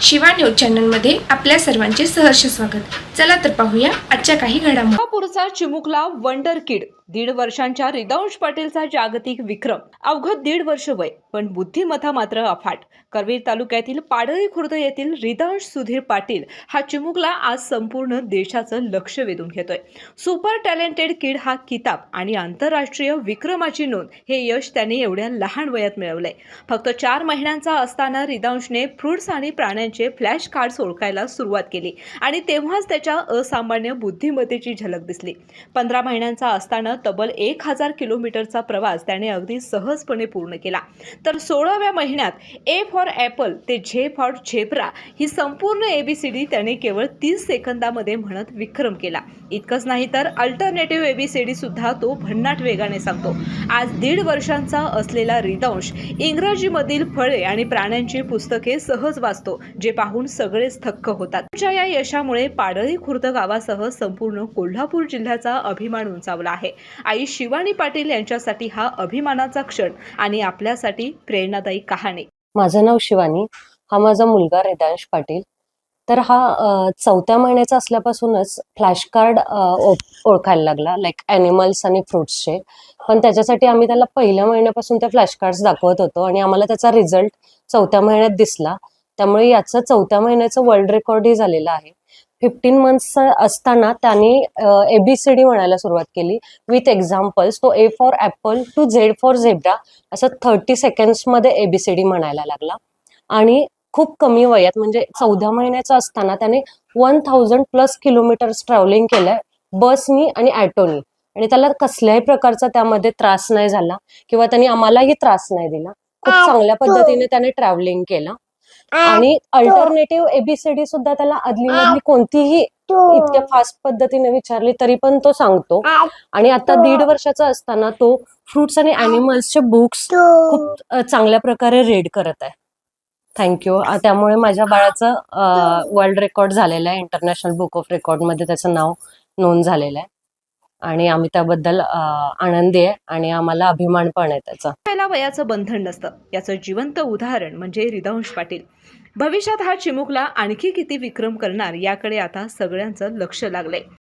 Shiva news चॅनलमध्ये आपल्या सर्वांचे सहर्ष स्वागत। चला तर पाहूया आजच्या काही घडामोडी। कोल्हापूरचा चिमुकला वंडर किड 1.5 वर्षांच्या रिदांश पाटीलचा जागतिक विक्रम। अवघं 1.5 वर्ष वय, पण बुद्धिमत्ता मात्र अफाट। करवीर तालुक्यातील पाडळी खुर्द येथील रिदांश सुधीर पाटील हा चिमुकला आज संपूर्ण देशाचं लक्ष वेधून घेतोय। सुपर टॅलेंटेड किड हा किताब आणि आंतरराष्ट्रीय विक्रमाची नोंद हे यश त्याने एवढ्या लहान वयात मिळवलंय। फक्त 4 महिन्यांचा असताना रिदांशने फ्रुट्स आणि प्राण्यांचे फ्लॅश कार्ड्स ओळखायला सुरुवात केली आणि तेव्हाच त्याच्या असामान्य बुद्धिमत्तेची झलक दिसली। 15 महिन्यांचा असताना तब्बल 1000 किलोमीटरचा प्रवास त्याने अगदी सहजपणे पूर्ण केला। तर 16व्या महिन्यात ए फॉर ॲपल ते झे फॉर झेब्रा ही संपूर्ण एबीसीडी त्याने केवळ 30 सेकंदामध्ये म्हणत विक्रम केला। इतकंच नाही तर अल्टरनेटिव्ह एबीसीडी सुद्धा तो भन्नाट वेगाने सांगतो। आज 1.5 वर्षांचा असलेला रिदांश इंग्रजीमधील फळे आणि प्राण्यांची पुस्तके सहज वाचतो, जे पाहून सगळेच थक्क होतात। त्याच्या या यशामुळे पाडळी खुर्द गावासह संपूर्ण कोल्हापूर जिल्ह्याचा अभिमान उंचावला आहे। आई शिवानी पाटील यांच्यासाठी हा अभिमानाचा क्षण आणि आपल्यासाठी प्रेरणादायी कहाणी। माझं नाव शिवानी, हा माझा मुलगा रिदांश पाटील। तर हा 4थ्या महिन्याचा असल्यापासूनच फ्लॅश कार्ड ओळखायला लागला, लाईक ॲनिमल्स आणि फ्रुट्सचे। पण त्याच्यासाठी आम्ही त्याला पहिल्या महिन्यापासून ते फ्लॅश कार्ड्स दाखवत होतो आणि आम्हाला त्याचा रिझल्ट 4थ्या महिन्यात दिसला। त्यामुळे याचं 4थ्या महिन्याचं वर्ल्ड रेकॉर्डही झालेलं आहे। 15 मंथ्स असताना त्याने एबीसीडी म्हणायला सुरुवात केली विथ एक्झाम्पल्स। तो A for apple to Z for zebra असं 30 सेकंड्समध्ये एबीसीडी म्हणायला लागला। आणि खूप कमी वयात म्हणजे 14 महिन्याचा असताना त्याने 1000+ किलोमीटर्स ट्रॅव्हलिंग केलंय बसनी आणि ॲटोनी, आणि त्याला कसल्याही प्रकारचा त्यामध्ये त्रास नाही झाला किंवा त्यांनी आम्हालाही त्रास नाही दिला। खूप चांगल्या पद्धतीने त्याने ट्रॅव्हलिंग केलं आणि अल्टरनेटिव्ह एबीसीडी सुद्धा त्याला अदलीमधली कोणतीही इतक्या फास्ट पद्धतीने विचारली तरी पण तो सांगतो। आणि आता 1.5 वर्षाचा असताना तो फ्रुट्स आणि ॲनिमल्सचे बुक्स खूप चांगल्या प्रकारे रीड करत आहे। थँक्यू। त्यामुळे माझ्या बाळाचं वर्ल्ड रेकॉर्ड झालेलं आहे, इंटरनॅशनल बुक ऑफ रेकॉर्डमध्ये त्याचं नाव नोंद झालेलं आहे आणि आम्ही त्याबद्दल आनंदी आहे आणि आम्हाला अभिमान पण आहे त्याचा। पहिल्या वयाचं बंधन नसतं, याचं जिवंत उदाहरण म्हणजे रिदांश पाटील। भविष्यात हा चिमुकला आणखी किती विक्रम करणार याकडे आता सगळ्यांचं लक्ष लागलंय।